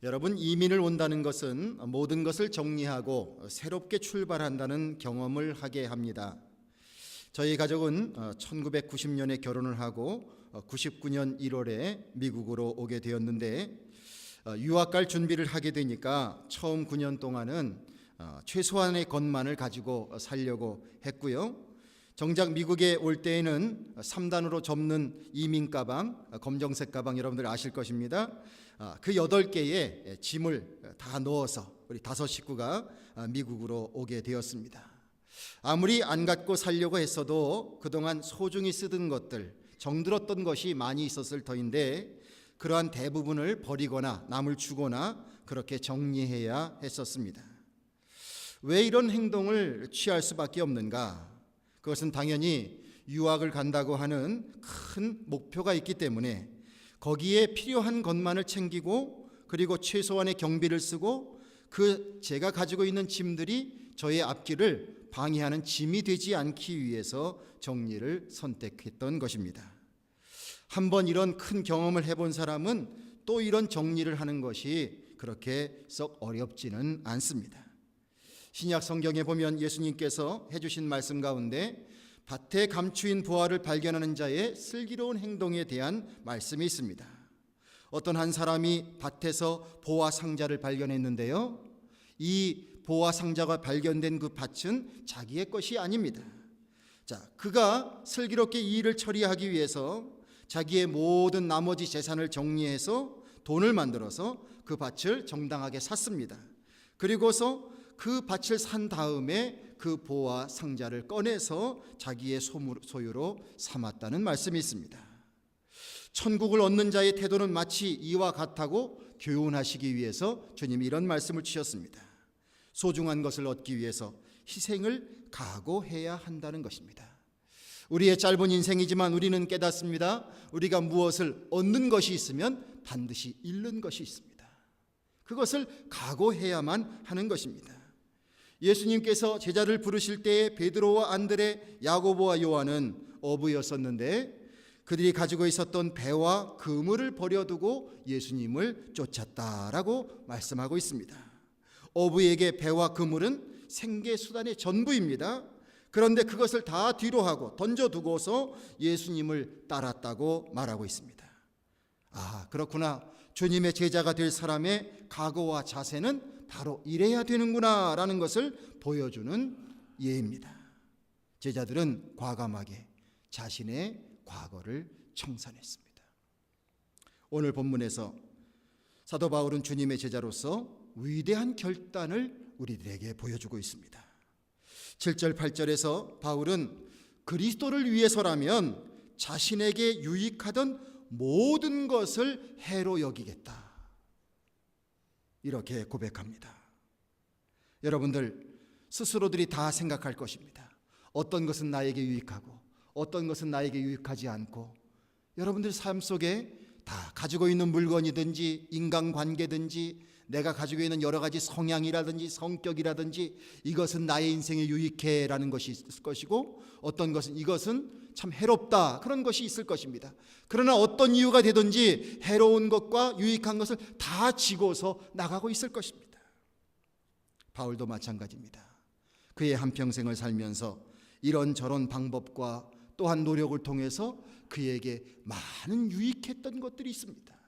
여러분, 이민을 온다는 것은 모든 것을 정리하고 새롭게 출발한다는 경험을 하게 합니다. 저희 가족은 1990년에 결혼을 하고 99년 1월에 미국으로 오게 되었는데, 유학 갈 준비를 하게 되니까 처음 9년 동안은 최소한의 것만을 가지고 살려고 했고요. 정작 미국에 올 때에는 3단으로 접는 이민 가방, 검정색 가방 여러분들 아실 것입니다. 그 8개의 짐을 다 넣어서 우리 5 식구가 미국으로 오게 되었습니다. 아무리 안 갖고 살려고 했어도 그동안 소중히 쓰던 것들, 정들었던 것이 많이 있었을 터인데, 그러한 대부분을 버리거나 남을 주거나 그렇게 정리해야 했었습니다. 왜 이런 행동을 취할 수밖에 없는가? 그것은 당연히 유학을 간다고 하는 큰 목표가 있기 때문에 거기에 필요한 것만을 챙기고, 그리고 최소한의 경비를 쓰고, 제가 가지고 있는 짐들이 저의 앞길을 방해하는 짐이 되지 않기 위해서 정리를 선택했던 것입니다. 한번 이런 큰 경험을 해본 사람은 또 이런 정리를 하는 것이 그렇게 썩 어렵지는 않습니다. 신약 성경에 보면 예수님께서 해주신 말씀 가운데 밭에 감추인 보화를 발견하는 자의 슬기로운 행동에 대한 말씀이 있습니다. 어떤 한 사람이 밭에서 보화 상자를 발견했는데요, 이 보화 상자가 발견된 그 밭은 자기의 것이 아닙니다. 그가 슬기롭게 이 일을 처리하기 위해서 자기의 모든 나머지 재산을 정리해서 돈을 만들어서 그 밭을 정당하게 샀습니다. 그리고서 그 밭을 산 다음에 그 보화 상자를 꺼내서 자기의 소유로 삼았다는 말씀이 있습니다. 천국을 얻는 자의 태도는 마치 이와 같다고 교훈하시기 위해서 주님이 이런 말씀을 주셨습니다. 소중한 것을 얻기 위해서 희생을 각오해야 한다는 것입니다. 우리의 짧은 인생이지만 우리는 깨닫습니다. 우리가 무엇을 얻는 것이 있으면 반드시 잃는 것이 있습니다. 그것을 각오해야만 하는 것입니다. 예수님께서 제자를 부르실 때에 베드로와 안드레, 야고보와 요한은 어부였었는데 그들이 가지고 있었던 배와 그물을 버려두고 예수님을 쫓았다라고 말씀하고 있습니다. 어부에게 배와 그물은 생계수단의 전부입니다. 그런데 그것을 다 뒤로 하고 던져두고서 예수님을 따랐다고 말하고 있습니다. 그렇구나. 주님의 제자가 될 사람의 각오와 자세는 바로 이래야 되는구나 라는 것을 보여주는 예입니다. 제자들은 과감하게 자신의 과거를 청산했습니다. 오늘 본문에서 사도 바울은 주님의 제자로서 위대한 결단을 우리들에게 보여주고 있습니다. 7절 8절에서 바울은 그리스도를 위해서라면 자신에게 유익하던 모든 것을 해로 여기겠다, 이렇게 고백합니다. 여러분들 스스로들이 다 생각할 것입니다. 어떤 것은 나에게 유익하고 어떤 것은 나에게 유익하지 않고, 여러분들 삶 속에 다 가지고 있는 물건이든지 인간관계든지 내가 가지고 있는 여러 가지 성향이라든지 성격이라든지 이것은 나의 인생에 유익해 라는 것이 있을 것이고, 어떤 것은 이것은 참 해롭다, 그런 것이 있을 것입니다. 그러나 어떤 이유가 되든지 해로운 것과 유익한 것을 다 지고서 나가고 있을 것입니다. 바울도 마찬가지입니다. 그의 한평생을 살면서 이런저런 방법과 또한 노력을 통해서 그에게 많은 유익했던 것들이 있습니다.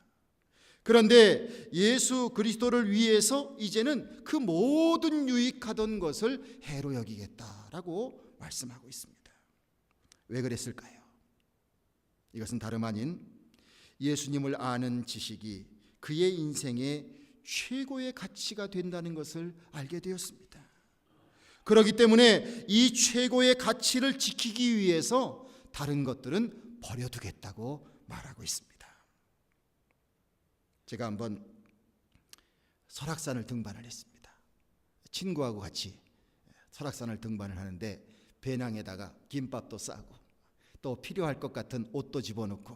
그런데 예수 그리스도를 위해서 이제는 그 모든 유익하던 것을 해로 여기겠다라고 말씀하고 있습니다. 왜 그랬을까요? 이것은 다름 아닌 예수님을 아는 지식이 그의 인생의 최고의 가치가 된다는 것을 알게 되었습니다. 그렇기 때문에 이 최고의 가치를 지키기 위해서 다른 것들은 버려두겠다고 말하고 있습니다. 제가 한번 설악산을 등반을 했습니다. 친구하고 같이 설악산을 등반을 하는데 배낭에다가 김밥도 싸고 또 필요할 것 같은 옷도 집어넣고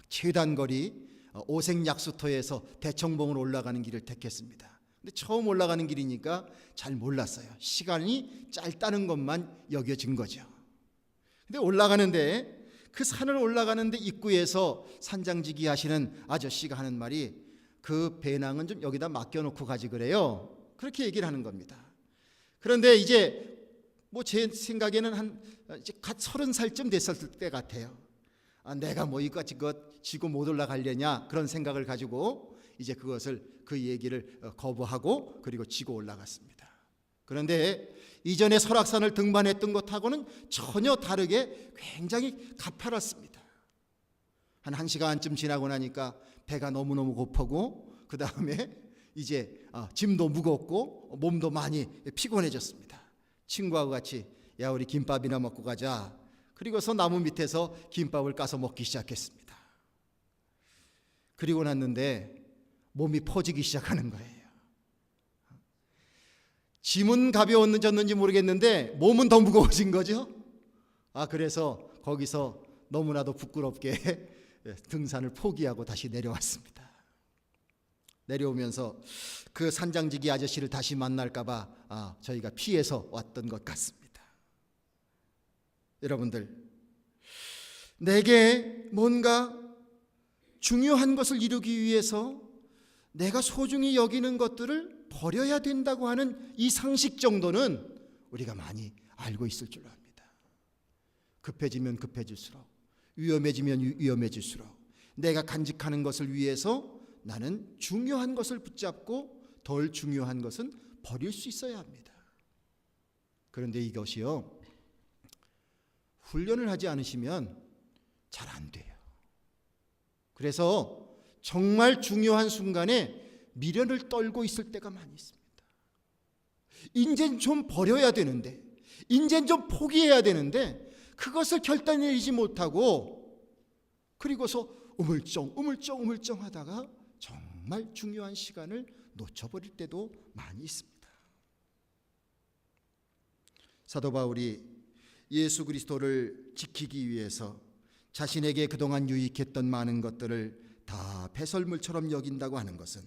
최단 거리 오색약수터에서 대청봉으로 올라가는 길을 택했습니다. 근데 처음 올라가는 길이니까 잘 몰랐어요. 시간이 짧다는 것만 여겨진 거죠. 근데 올라가는데 그 산을 올라가는데 입구에서 산장지기 하시는 아저씨가 하는 말이 그 배낭은 좀 여기다 맡겨놓고 가지 그래요. 그렇게 얘기를 하는 겁니다. 그런데 이제 뭐 제 생각에는 이제 갓 30살쯤 됐을 때 같아요. 내가 뭐 이것 지고 못 올라가려냐 그런 생각을 가지고 이제 그 얘기를 거부하고 그리고 지고 올라갔습니다. 그런데 이전에 설악산을 등반했던 것하고는 전혀 다르게 굉장히 가파랐습니다. 한 1시간쯤 지나고 나니까 배가 너무너무 고프고 그 다음에 이제 짐도 무겁고 몸도 많이 피곤해졌습니다. 친구하고 같이 야 우리 김밥이나 먹고 가자. 그리고서 나무 밑에서 김밥을 까서 먹기 시작했습니다. 그리고 났는데 몸이 퍼지기 시작하는 거예요. 짐은 가벼워졌는지 모르겠는데 몸은 더 무거워진 거죠. 그래서 거기서 너무나도 부끄럽게 등산을 포기하고 다시 내려왔습니다. 내려오면서 그 산장지기 아저씨를 다시 만날까 봐 저희가 피해서 왔던 것 같습니다. 여러분들, 내게 뭔가 중요한 것을 이루기 위해서 내가 소중히 여기는 것들을 버려야 된다고 하는 이 상식 정도는 우리가 많이 알고 있을 줄로 압니다. 급해지면 급해질수록, 위험해지면 위험해질수록 내가 간직하는 것을 위해서 나는 중요한 것을 붙잡고 덜 중요한 것은 버릴 수 있어야 합니다. 그런데 이것이요, 훈련을 하지 않으시면 잘 안 돼요. 그래서 정말 중요한 순간에 미련을 떨고 있을 때가 많이 있습니다. 인젠 좀 버려야 되는데, 인젠 좀 포기해야 되는데 그것을 결단내리지 못하고 그리고서 우물쩡 하다가 정말 중요한 시간을 놓쳐버릴 때도 많이 있습니다. 사도 바울이 예수 그리스도를 지키기 위해서 자신에게 그동안 유익했던 많은 것들을 다 배설물처럼 여긴다고 하는 것은,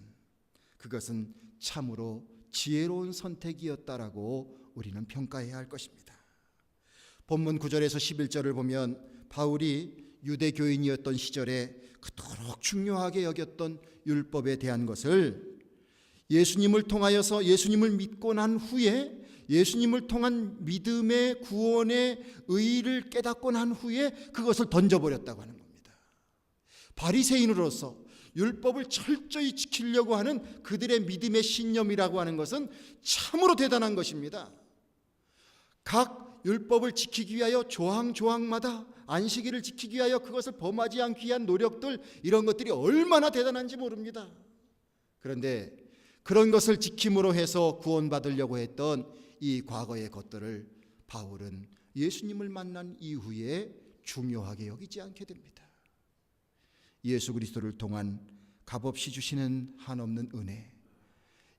그것은 참으로 지혜로운 선택이었다라고 우리는 평가해야 할 것입니다. 본문 9절에서 11절을 보면 바울이 유대교인이었던 시절에 그토록 중요하게 여겼던 율법에 대한 것을 예수님을 통하여서 예수님을 믿고 난 후에, 예수님을 통한 믿음의 구원의 의의를 깨닫고 난 후에 그것을 던져버렸다고 하는 겁니다. 바리새인으로서 율법을 철저히 지키려고 하는 그들의 믿음의 신념이라고 하는 것은 참으로 대단한 것입니다. 각 율법을 지키기 위하여 조항마다 안식일을 지키기 위하여 그것을 범하지 않기 위한 노력들, 이런 것들이 얼마나 대단한지 모릅니다. 그런데 그런 것을 지킴으로 해서 구원받으려고 했던 이 과거의 것들을 바울은 예수님을 만난 이후에 중요하게 여기지 않게 됩니다. 예수 그리스도를 통한 값없이 주시는 한없는 은혜,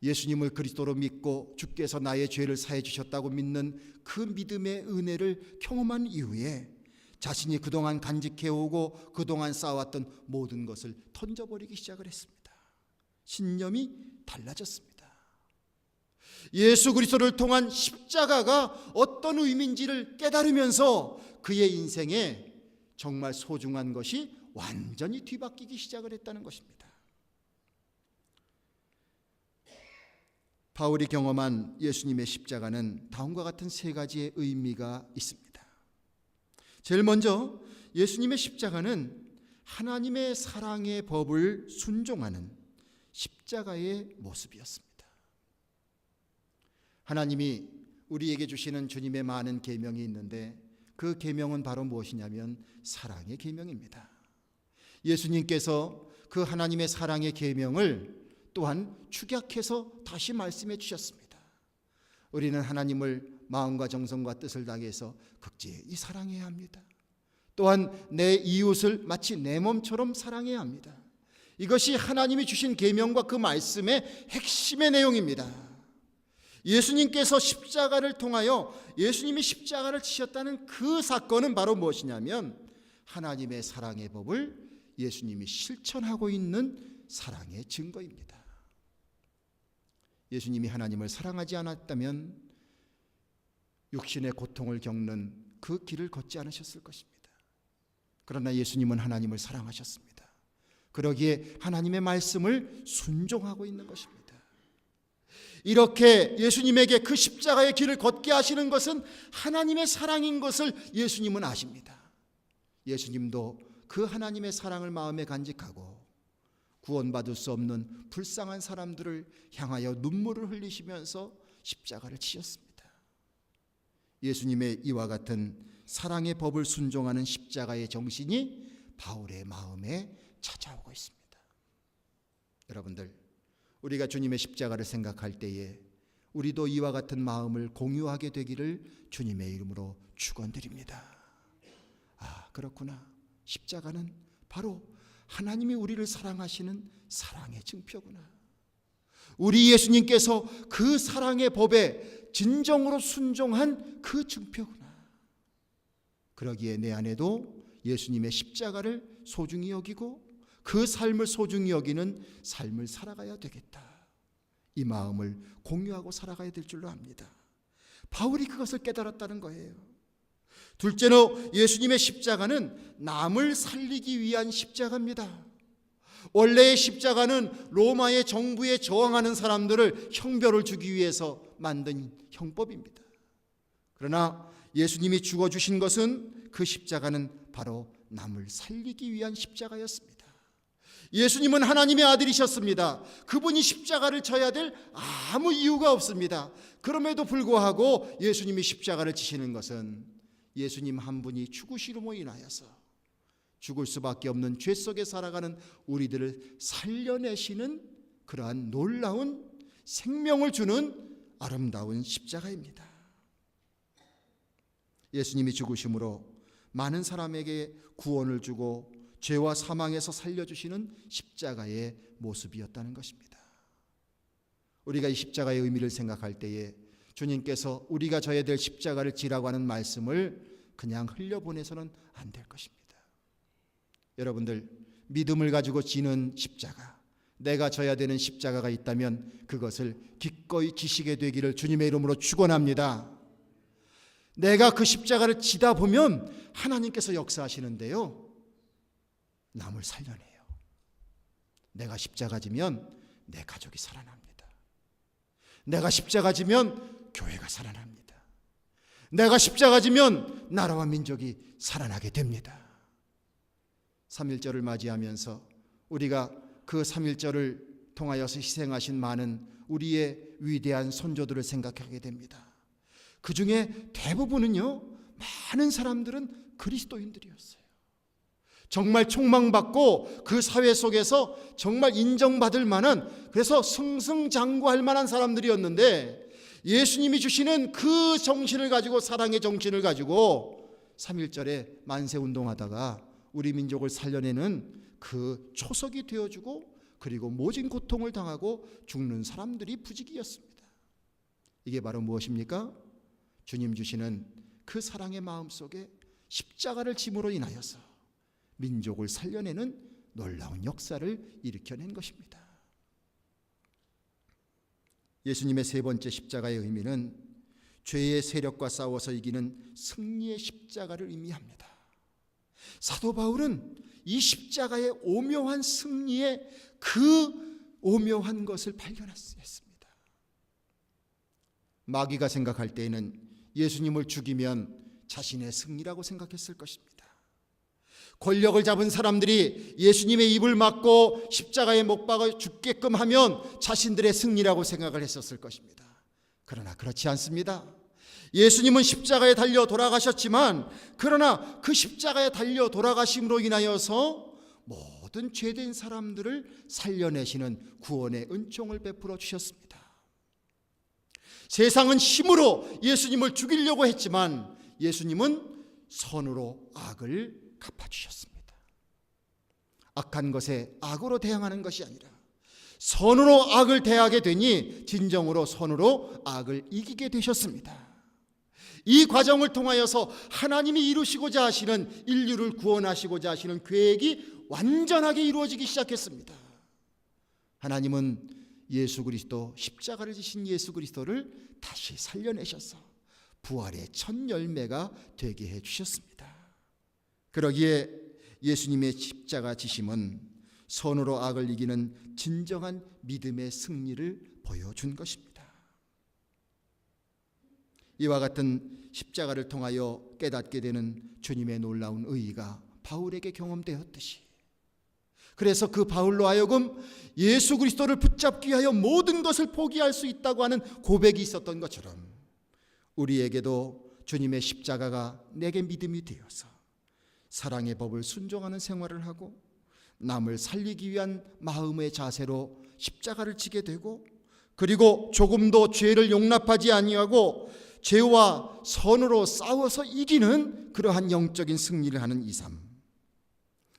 예수님을 그리스도로 믿고 주께서 나의 죄를 사해 주셨다고 믿는 그 믿음의 은혜를 경험한 이후에 자신이 그동안 간직해오고 그동안 쌓아왔던 모든 것을 던져버리기 시작을 했습니다. 신념이 달라졌습니다. 예수 그리스도를 통한 십자가가 어떤 의미인지를 깨달으면서 그의 인생에 정말 소중한 것이 완전히 뒤바뀌기 시작을 했다는 것입니다. 바울이 경험한 예수님의 십자가는 다음과 같은 세 가지의 의미가 있습니다. 제일 먼저 예수님의 십자가는 하나님의 사랑의 법을 순종하는 십자가의 모습이었습니다. 하나님이 우리에게 주시는 주님의 많은 계명이 있는데 그 계명은 바로 무엇이냐면 사랑의 계명입니다. 예수님께서 그 하나님의 사랑의 계명을 또한 축약해서 다시 말씀해 주셨습니다. 우리는 하나님을 마음과 정성과 뜻을 다해서 극진히 사랑해야 합니다. 또한 내 이웃을 마치 내 몸처럼 사랑해야 합니다. 이것이 하나님이 주신 계명과 그 말씀의 핵심의 내용입니다. 예수님께서 십자가를 통하여 예수님이 십자가를 지셨다는 그 사건은 바로 무엇이냐면 하나님의 사랑의 법을 예수님이 실천하고 있는 사랑의 증거입니다. 예수님이 하나님을 사랑하지 않았다면 육신의 고통을 겪는 그 길을 걷지 않으셨을 것입니다. 그러나 예수님은 하나님을 사랑하셨습니다. 그러기에 하나님의 말씀을 순종하고 있는 것입니다. 이렇게 예수님에게 그 십자가의 길을 걷게 하시는 것은 하나님의 사랑인 것을 예수님은 아십니다. 예수님도 그 하나님의 사랑을 마음에 간직하고 구원받을 수 없는 불쌍한 사람들을 향하여 눈물을 흘리시면서 십자가를 지셨습니다. 예수님의 이와 같은 사랑의 법을 순종하는 십자가의 정신이 바울의 마음에 찾아오고 있습니다. 여러분들, 우리가 주님의 십자가를 생각할 때에 우리도 이와 같은 마음을 공유하게 되기를 주님의 이름으로 축원드립니다. 그렇구나. 십자가는 바로 하나님이 우리를 사랑하시는 사랑의 증표구나. 우리 예수님께서 그 사랑의 법에 진정으로 순종한 그 증표구나. 그러기에 내 안에도 예수님의 십자가를 소중히 여기고 그 삶을 소중히 여기는 삶을 살아가야 되겠다. 이 마음을 공유하고 살아가야 될 줄로 압니다. 바울이 그것을 깨달았다는 거예요. 둘째로 예수님의 십자가는 남을 살리기 위한 십자가입니다. 원래의 십자가는 로마의 정부에 저항하는 사람들을 형벌을 주기 위해서 만든 형법입니다. 그러나 예수님이 죽어주신 것은 그 십자가는 바로 남을 살리기 위한 십자가였습니다. 예수님은 하나님의 아들이셨습니다. 그분이 십자가를 져야 될 아무 이유가 없습니다. 그럼에도 불구하고 예수님이 십자가를 지시는 것은 예수님 한 분이 죽으심으로 인하여서 죽을 수밖에 없는 죄 속에 살아가는 우리들을 살려내시는 그러한 놀라운 생명을 주는 아름다운 십자가입니다. 예수님이 죽으심으로 많은 사람에게 구원을 주고 죄와 사망에서 살려주시는 십자가의 모습이었다는 것입니다. 우리가 이 십자가의 의미를 생각할 때에 주님께서 우리가 져야 될 십자가를 지라고 하는 말씀을 그냥 흘려보내서는 안 될 것입니다. 여러분들, 믿음을 가지고 지는 십자가, 내가 져야 되는 십자가가 있다면 그것을 기꺼이 지시게 되기를 주님의 이름으로 축원합니다. 내가 그 십자가를 지다 보면 하나님께서 역사하시는데요, 남을 살려내요. 내가 십자가 지면 내 가족이 살아납니다. 내가 십자가 지면 교회가 살아납니다. 내가 십자가 지면 나라와 민족이 살아나게 됩니다. 3.1절을 맞이하면서 우리가 그 3.1절을 통하여서 희생하신 많은 우리의 위대한 선조들을 생각하게 됩니다. 그 중에 대부분은요, 많은 사람들은 그리스도인들이었어요. 정말 촉망받고 그 사회 속에서 정말 인정받을 만한, 그래서 승승장구할 만한 사람들이었는데, 예수님이 주시는 그 정신을 가지고, 사랑의 정신을 가지고 3.1절에 만세운동하다가 우리 민족을 살려내는 그 초석이 되어주고, 그리고 모진 고통을 당하고 죽는 사람들이 부지기였습니다. 이게 바로 무엇입니까? 주님 주시는 그 사랑의 마음 속에 십자가를 짐으로 인하여서 민족을 살려내는 놀라운 역사를 일으켜낸 것입니다. 예수님의 세 번째 십자가의 의미는 죄의 세력과 싸워서 이기는 승리의 십자가를 의미합니다. 사도 바울은 이 십자가의 오묘한 승리의 그 오묘한 것을 발견했습니다. 마귀가 생각할 때에는 예수님을 죽이면 자신의 승리라고 생각했을 것입니다. 권력을 잡은 사람들이 예수님의 입을 막고 십자가에 못 박아 죽게끔 하면 자신들의 승리라고 생각을 했었을 것입니다. 그러나 그렇지 않습니다. 예수님은 십자가에 달려 돌아가셨지만, 그러나 그 십자가에 달려 돌아가심으로 인하여서 모든 죄된 사람들을 살려내시는 구원의 은총을 베풀어 주셨습니다. 세상은 힘으로 예수님을 죽이려고 했지만 예수님은 선으로 악을 갚아주셨습니다. 악한 것에 악으로 대항하는 것이 아니라 선으로 악을 대하게 되니 진정으로 선으로 악을 이기게 되셨습니다. 이 과정을 통하여서 하나님이 이루시고자 하시는, 인류를 구원하시고자 하시는 계획이 완전하게 이루어지기 시작했습니다. 하나님은 예수 그리스도, 십자가를 지신 예수 그리스도를 다시 살려내셔서 부활의 첫 열매가 되게 해주셨습니다. 그러기에 예수님의 십자가 지심은 선으로 악을 이기는 진정한 믿음의 승리를 보여준 것입니다. 이와 같은 십자가를 통하여 깨닫게 되는 주님의 놀라운 의의가 바울에게 경험되었듯이, 그래서 그 바울로 하여금 예수 그리스도를 붙잡기 위하여 모든 것을 포기할 수 있다고 하는 고백이 있었던 것처럼 우리에게도 주님의 십자가가 내게 믿음이 되어서 사랑의 법을 순종하는 생활을 하고 남을 살리기 위한 마음의 자세로 십자가를 지게 되고, 그리고 조금도 죄를 용납하지 아니하고 죄와 선으로 싸워서 이기는 그러한 영적인 승리를 하는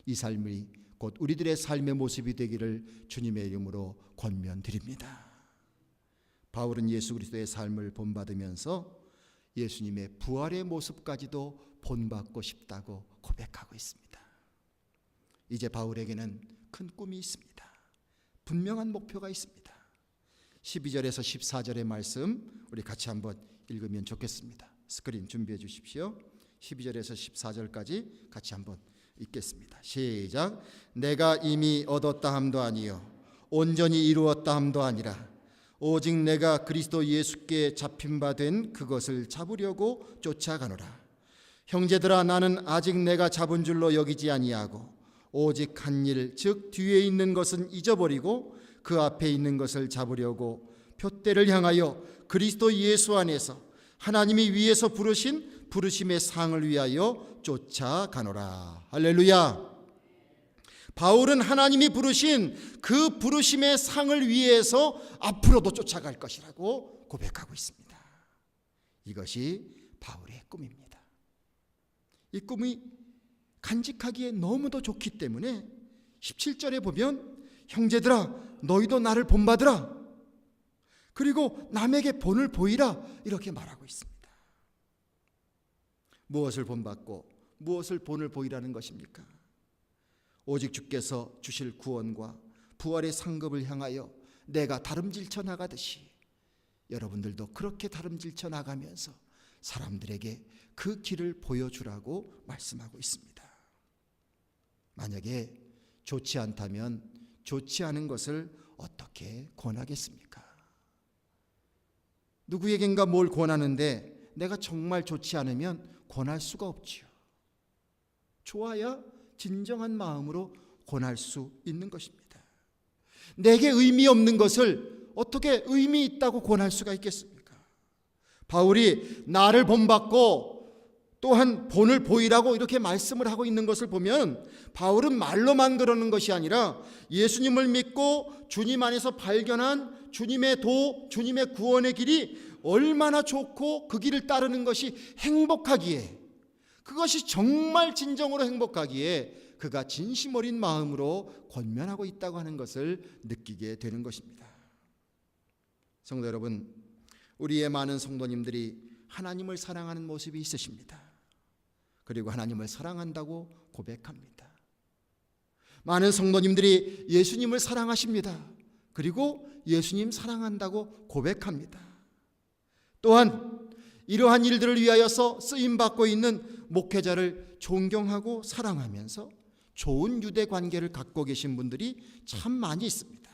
이 삶이 곧 우리들의 삶의 모습이 되기를 주님의 이름으로 권면드립니다. 바울은 예수 그리스도의 삶을 본받으면서 예수님의 부활의 모습까지도 본받고 싶다고 고백하고 있습니다. 이제 바울에게는 큰 꿈이 있습니다. 분명한 목표가 있습니다. 12절에서 14절의 말씀 우리 같이 한번 읽으면 좋겠습니다. 스크린 준비해 주십시오. 12절에서 14절까지 같이 한번 읽겠습니다. 시작. 내가 이미 얻었다 함도 아니요 온전히 이루었다 함도 아니라 오직 내가 그리스도 예수께 잡힌 바 된 그것을 잡으려고 쫓아가노라. 형제들아, 나는 아직 내가 잡은 줄로 여기지 아니하고 오직 한 일, 즉 뒤에 있는 것은 잊어버리고 그 앞에 있는 것을 잡으려고 표대를 향하여 그리스도 예수 안에서 하나님이 위에서 부르신 부르심의 상을 위하여 쫓아가노라. 할렐루야. 바울은 하나님이 부르신 그 부르심의 상을 위해서 앞으로도 쫓아갈 것이라고 고백하고 있습니다. 이것이 바울의 꿈입니다. 이 꿈이 간직하기에 너무도 좋기 때문에 17절에 보면 형제들아 너희도 나를 본받으라, 그리고 남에게 본을 보이라, 이렇게 말하고 있습니다. 무엇을 본받고 무엇을 본을 보이라는 것입니까? 오직 주께서 주실 구원과 부활의 상급을 향하여 내가 다름질쳐 나가듯이 여러분들도 그렇게 다름질쳐 나가면서 사람들에게 그 길을 보여주라고 말씀하고 있습니다. 만약에 좋지 않다면 좋지 않은 것을 어떻게 권하겠습니까? 누구에겐가 뭘 권하는데 내가 정말 좋지 않으면 권할 수가 없지요. 좋아야 진정한 마음으로 권할 수 있는 것입니다. 내게 의미 없는 것을 어떻게 의미 있다고 권할 수가 있겠습니까? 바울이 나를 본받고 또한 본을 보이라고 이렇게 말씀을 하고 있는 것을 보면 바울은 말로만 그러는 것이 아니라 예수님을 믿고 주님 안에서 발견한 주님의 주님의 구원의 길이 얼마나 좋고 그 길을 따르는 것이 행복하기에, 그것이 정말 진정으로 행복하기에 그가 진심 어린 마음으로 권면하고 있다고 하는 것을 느끼게 되는 것입니다. 성도 여러분, 우리의 많은 성도님들이 하나님을 사랑하는 모습이 있으십니다. 그리고 하나님을 사랑한다고 고백합니다. 많은 성도님들이 예수님을 사랑하십니다. 그리고 예수님 사랑한다고 고백합니다. 또한 이러한 일들을 위하여서 쓰임받고 있는 목회자를 존경하고 사랑하면서 좋은 유대 관계를 갖고 계신 분들이 참 많이 있습니다.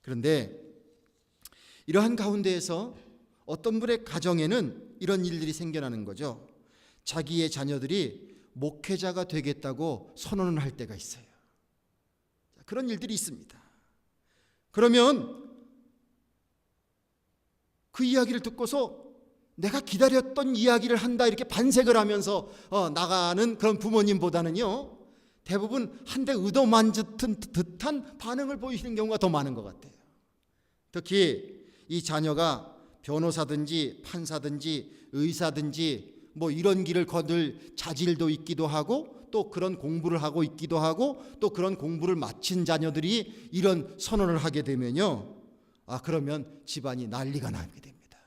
그런데 이러한 가운데에서 어떤 분의 가정에는 이런 일들이 생겨나는 거죠. 자기의 자녀들이 목회자가 되겠다고 선언을 할 때가 있어요. 그런 일들이 있습니다. 그러면 그 이야기를 듣고서 내가 기다렸던 이야기를 한다 이렇게 반색을 하면서 나가는 그런 부모님보다는요, 대부분 한 대 의도만 듯한 반응을 보이시는 경우가 더 많은 것 같아요. 특히 이 자녀가 변호사든지 판사든지 의사든지 뭐 이런 길을 거둘 자질도 있기도 하고 또 그런 공부를 하고 있기도 하고 또 그런 공부를 마친 자녀들이 이런 선언을 하게 되면요, 그러면 집안이 난리가 나게 됩니다.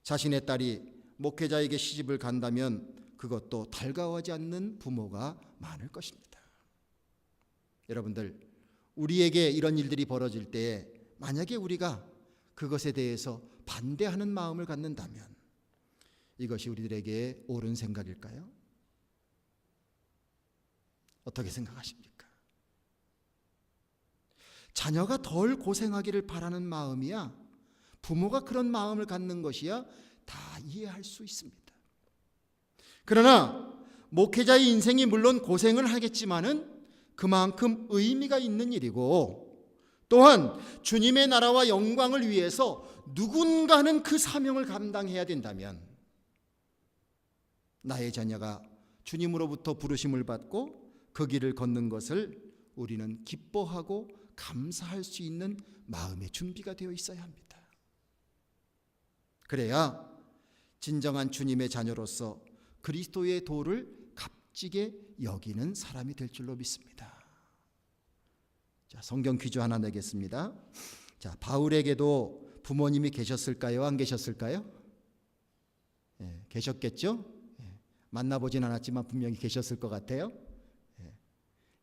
자신의 딸이 목회자에게 시집을 간다면 그것도 달가워하지 않는 부모가 많을 것입니다. 여러분들, 우리에게 이런 일들이 벌어질 때 만약에 우리가 그것에 대해서 반대하는 마음을 갖는다면 이것이 우리들에게 옳은 생각일까요? 어떻게 생각하십니까? 자녀가 덜 고생하기를 바라는 마음이야, 부모가 그런 마음을 갖는 것이야 다 이해할 수 있습니다. 그러나 목회자의 인생이 물론 고생을 하겠지만은 그만큼 의미가 있는 일이고, 또한 주님의 나라와 영광을 위해서 누군가는 그 사명을 감당해야 된다면, 나의 자녀가 주님으로부터 부르심을 받고 그 길을 걷는 것을 우리는 기뻐하고 감사할 수 있는 마음의 준비가 되어 있어야 합니다. 그래야 진정한 주님의 자녀로서 그리스도의 도를 값지게 여기는 사람이 될 줄로 믿습니다. 자, 성경 퀴즈 하나 내겠습니다. 자, 바울에게도 부모님이 계셨을까요? 안 계셨을까요? 계셨겠죠? 만나보진 않았지만 분명히 계셨을 것 같아요.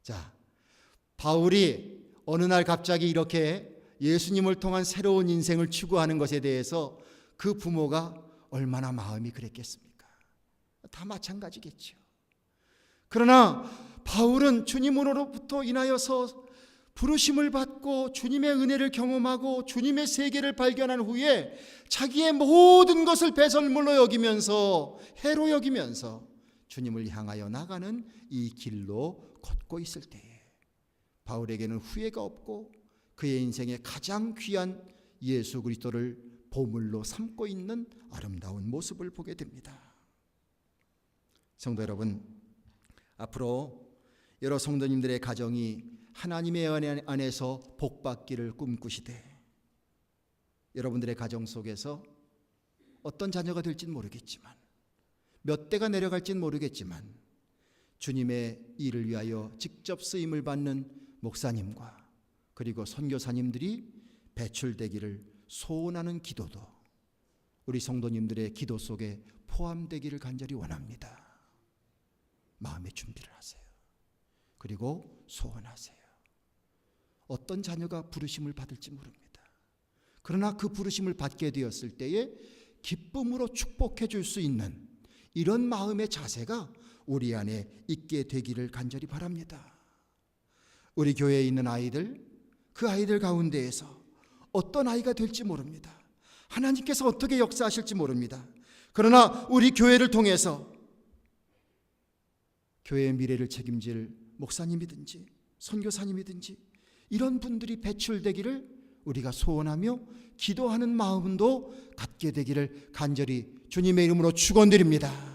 자, 바울이 어느 날 갑자기 이렇게 예수님을 통한 새로운 인생을 추구하는 것에 대해서 그 부모가 얼마나 마음이 그랬겠습니까? 다 마찬가지겠죠. 그러나 바울은 주님으로부터 인하여서 부르심을 받고 주님의 은혜를 경험하고 주님의 세계를 발견한 후에 자기의 모든 것을 배설물로 여기면서, 해로 여기면서 주님을 향하여 나가는 이 길로 걷고 있을 때에 바울에게는 후회가 없고 그의 인생의 가장 귀한 예수 그리스도를 보물로 삼고 있는 아름다운 모습을 보게 됩니다. 성도 여러분, 앞으로 여러 성도님들의 가정이 하나님의 은혜 안에서 복받기를 꿈꾸시되, 여러분들의 가정 속에서 어떤 자녀가 될지는 모르겠지만, 몇 대가 내려갈지는 모르겠지만, 주님의 일을 위하여 직접 쓰임을 받는 목사님과 그리고 선교사님들이 배출되기를 소원하는 기도도 우리 성도님들의 기도 속에 포함되기를 간절히 원합니다. 마음의 준비를 하세요. 그리고 소원하세요. 어떤 자녀가 부르심을 받을지 모릅니다. 그러나 그 부르심을 받게 되었을 때에 기쁨으로 축복해 줄 수 있는 이런 마음의 자세가 우리 안에 있게 되기를 간절히 바랍니다. 우리 교회에 있는 아이들, 그 아이들 가운데에서 어떤 아이가 될지 모릅니다. 하나님께서 어떻게 역사하실지 모릅니다. 그러나 우리 교회를 통해서 교회의 미래를 책임질 목사님이든지 선교사님이든지 이런 분들이 배출되기를 우리가 소원하며 기도하는 마음도 갖게 되기를 간절히 주님의 이름으로 축원드립니다.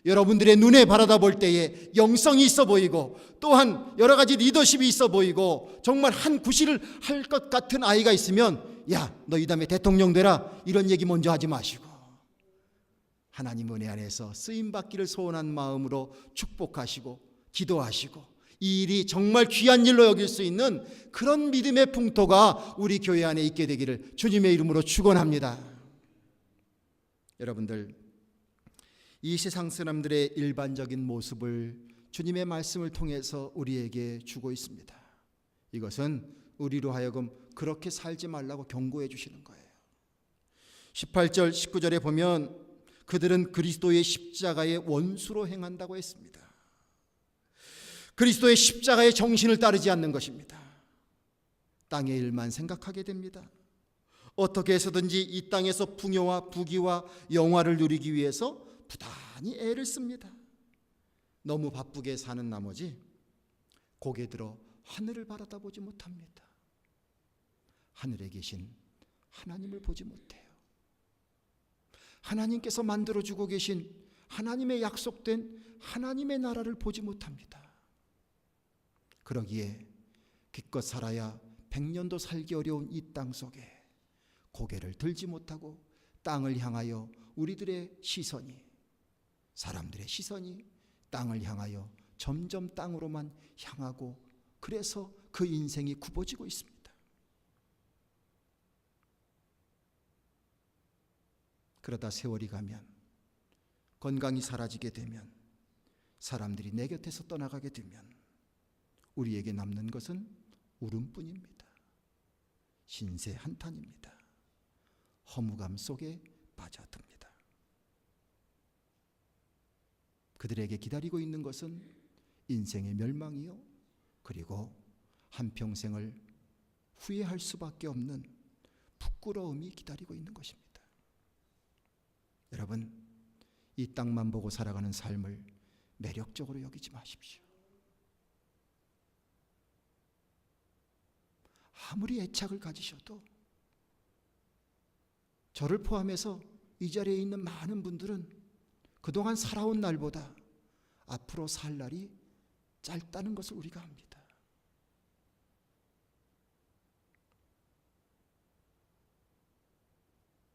여러분들의 눈에 바라다 볼 때에 영성이 있어 보이고, 또한 여러 가지 리더십이 있어 보이고, 정말 한 구실을 할 것 같은 아이가 있으면, 야, 너 이 다음에 대통령 되라, 이런 얘기 먼저 하지 마시고 하나님 은혜 안에서 쓰임받기를 소원한 마음으로 축복하시고 기도하시고, 이 일이 정말 귀한 일로 여길 수 있는 그런 믿음의 풍토가 우리 교회 안에 있게 되기를 주님의 이름으로 축원합니다. 여러분들, 이 세상 사람들의 일반적인 모습을 주님의 말씀을 통해서 우리에게 주고 있습니다. 이것은 우리로 하여금 그렇게 살지 말라고 경고해 주시는 거예요. 18절 19절에 보면 그들은 그리스도의 십자가의 원수로 행한다고 했습니다. 그리스도의 십자가의 정신을 따르지 않는 것입니다. 땅의 일만 생각하게 됩니다. 어떻게 해서든지 이 땅에서 풍요와 부귀와 영화를 누리기 위해서 부단히 애를 씁니다. 너무 바쁘게 사는 나머지 고개 들어 하늘을 바라다보지 못합니다. 하늘에 계신 하나님을 보지 못해요. 하나님께서 만들어주고 계신 하나님의 약속된 하나님의 나라를 보지 못합니다. 그러기에 기껏 살아야 100년도 살기 어려운 이 땅 속에 고개를 들지 못하고 땅을 향하여 우리들의 시선이, 사람들의 시선이 땅을 향하여 점점 땅으로만 향하고, 그래서 그 인생이 굽어지고 있습니다. 그러다 세월이 가면, 건강이 사라지게 되면, 사람들이 내 곁에서 떠나가게 되면 우리에게 남는 것은 울음뿐입니다. 신세 한탄입니다. 허무감 속에 빠져듭니다. 그들에게 기다리고 있는 것은 인생의 멸망이요, 그리고 한평생을 후회할 수밖에 없는 부끄러움이 기다리고 있는 것입니다. 여러분, 이 땅만 보고 살아가는 삶을 매력적으로 여기지 마십시오. 아무리 애착을 가지셔도, 저를 포함해서 이 자리에 있는 많은 분들은 그동안 살아온 날보다 앞으로 살 날이 짧다는 것을 우리가 압니다.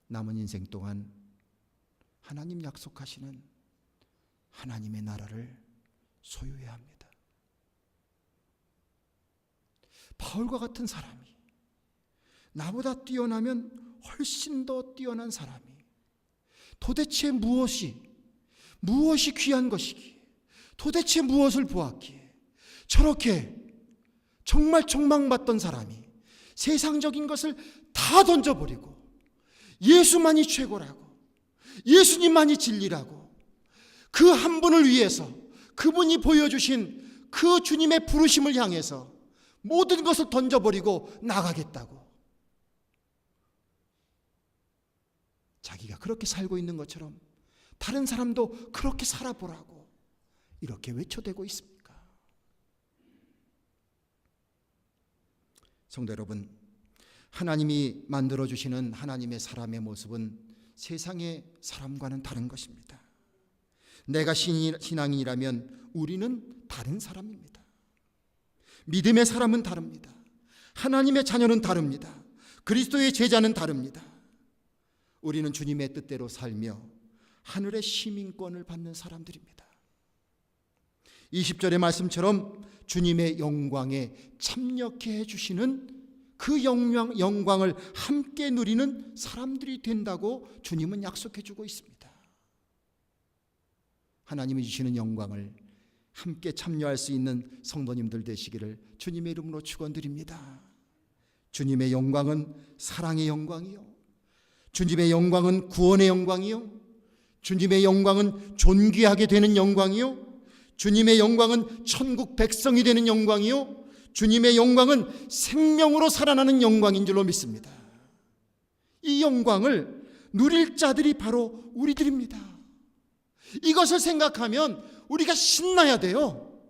남은 인생 동안 하나님 약속하시는 하나님의 나라를 소유해야 합니다. 바울과 같은 사람이, 나보다 뛰어나면 훨씬 더 뛰어난 사람이 도대체 무엇이 귀한 것이기에, 도대체 무엇을 보았기에 저렇게 정말 촉망받던 사람이 세상적인 것을 다 던져버리고 예수만이 최고라고, 예수님만이 진리라고, 그 한 분을 위해서, 그분이 보여주신 그 주님의 부르심을 향해서 모든 것을 던져버리고 나가겠다고, 자기가 그렇게 살고 있는 것처럼 다른 사람도 그렇게 살아보라고 이렇게 외쳐대고 있습니까? 성도 여러분, 하나님이 만들어주시는 하나님의 사람의 모습은 세상의 사람과는 다른 것입니다. 내가 신앙인이라면 우리는 다른 사람입니다. 믿음의 사람은 다릅니다. 하나님의 자녀는 다릅니다. 그리스도의 제자는 다릅니다. 우리는 주님의 뜻대로 살며 하늘의 시민권을 받는 사람들입니다. 20절의 말씀처럼 주님의 영광에 참여케 해주시는 그 영광을 함께 누리는 사람들이 된다고 주님은 약속해 주고 있습니다. 하나님이 주시는 영광을 함께 참여할 수 있는 성도님들 되시기를 주님의 이름으로 축원드립니다. 주님의 영광은 사랑의 영광이요, 주님의 영광은 구원의 영광이요, 주님의 영광은 존귀하게 되는 영광이요, 주님의 영광은 천국 백성이 되는 영광이요, 주님의 영광은 생명으로 살아나는 영광인 줄로 믿습니다. 이 영광을 누릴 자들이 바로 우리들입니다. 이것을 생각하면 우리가 신나야 돼요.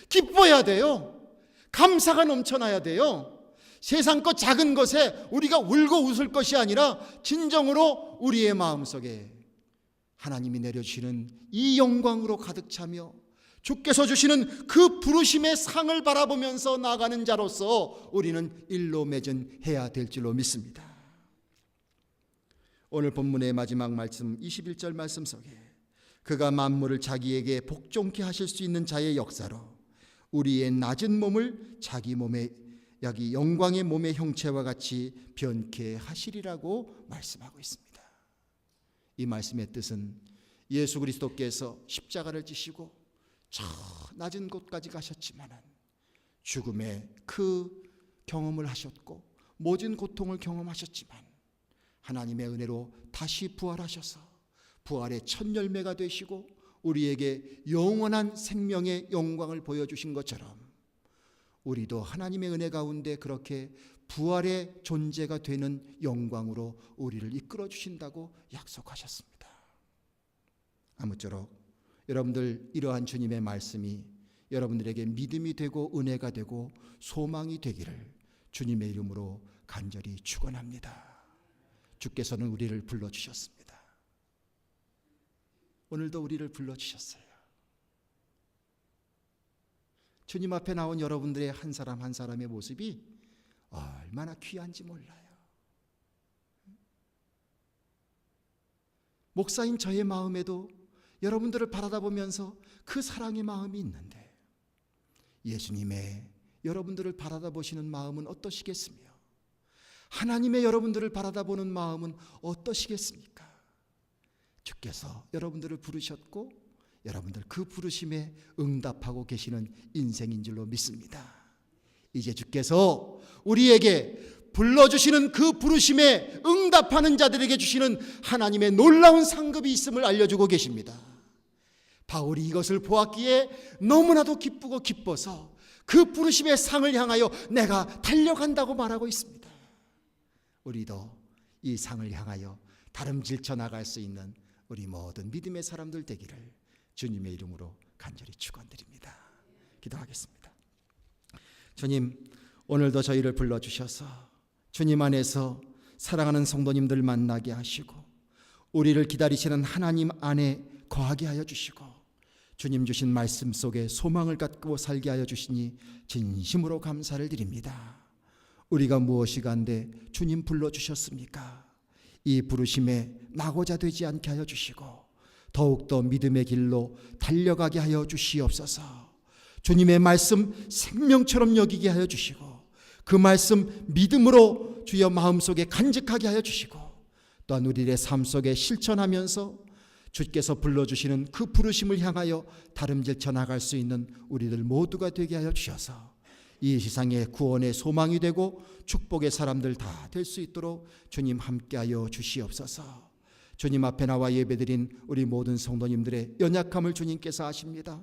기뻐야 돼요. 감사가 넘쳐나야 돼요. 세상 것 작은 것에 우리가 울고 웃을 것이 아니라 진정으로 우리의 마음속에 하나님이 내려주시는 이 영광으로 가득 차며 주께서 주시는 그 부르심의 상을 바라보면서 나가는 자로서 우리는 일로 매진해야 될 줄로 믿습니다. 오늘 본문의 마지막 말씀 21절 말씀 속에 그가 만물을 자기에게 복종케 하실 수 있는 자의 역사로 우리의 낮은 몸을 자기 몸의 여기 영광의 몸의 형체와 같이 변케 하시리라고 말씀하고 있습니다. 이 말씀의 뜻은 예수 그리스도께서 십자가를 지시고 저 낮은 곳까지 가셨지만 죽음의 그 경험을 하셨고 모진 고통을 경험하셨지만 하나님의 은혜로 다시 부활하셔서 부활의 첫 열매가 되시고 우리에게 영원한 생명의 영광을 보여주신 것처럼 우리도 하나님의 은혜 가운데 그렇게 부활의 존재가 되는 영광으로 우리를 이끌어 주신다고 약속하셨습니다. 아무쪼록 여러분들 이러한 주님의 말씀이 여러분들에게 믿음이 되고 은혜가 되고 소망이 되기를 주님의 이름으로 간절히 축원합니다. 주께서는 우리를 불러주셨습니다. 오늘도 우리를 불러주셨어요. 주님 앞에 나온 여러분들의 한 사람 한 사람의 모습이 얼마나 귀한지 몰라요. 목사인 저의 마음에도 여러분들을 바라다 보면서 그 사랑의 마음이 있는데 예수님의 여러분들을 바라다 보시는 마음은 어떠시겠으며 하나님의 여러분들을 바라다 보는 마음은 어떠시겠습니까? 주께서 여러분들을 부르셨고 여러분들 그 부르심에 응답하고 계시는 인생인 줄로 믿습니다. 이제 주께서 우리에게 불러주시는 그 부르심에 응답하는 자들에게 주시는 하나님의 놀라운 상급이 있음을 알려주고 계십니다. 바울이 이것을 보았기에 너무나도 기쁘고 기뻐서 그 부르심의 상을 향하여 내가 달려간다고 말하고 있습니다. 우리도 이 상을 향하여 다름질쳐 나갈 수 있는 우리 모든 믿음의 사람들 되기를 주님의 이름으로 간절히 축원드립니다. 기도하겠습니다. 주님, 오늘도 저희를 불러주셔서 주님 안에서 사랑하는 성도님들 만나게 하시고 우리를 기다리시는 하나님 안에 거하게 하여 주시고 주님 주신 말씀 속에 소망을 갖고 살게 하여 주시니 진심으로 감사를 드립니다. 우리가 무엇이 간데 주님 불러주셨습니까? 이 부르심에 나고자 되지 않게 하여 주시고 더욱더 믿음의 길로 달려가게 하여 주시옵소서. 주님의 말씀 생명처럼 여기게 하여 주시고 그 말씀 믿음으로 주여 마음속에 간직하게 하여 주시고 또한 우리의 삶 속에 실천하면서 주께서 불러주시는 그 부르심을 향하여 다름질쳐 나갈 수 있는 우리들 모두가 되게 하여 주셔서 이 세상의 구원의 소망이 되고 축복의 사람들 다 될 수 있도록 주님 함께하여 주시옵소서. 주님 앞에 나와 예배드린 우리 모든 성도님들의 연약함을 주님께서 아십니다.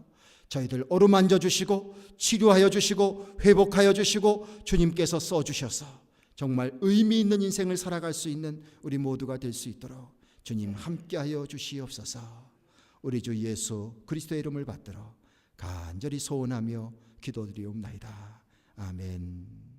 저희들 어루만져 주시고 치료하여 주시고 회복하여 주시고 주님께서 써주셔서 정말 의미 있는 인생을 살아갈 수 있는 우리 모두가 될 수 있도록 주님 함께하여 주시옵소서. 우리 주 예수 그리스도의 이름을 받들어 간절히 소원하며 기도드리옵나이다. 아멘.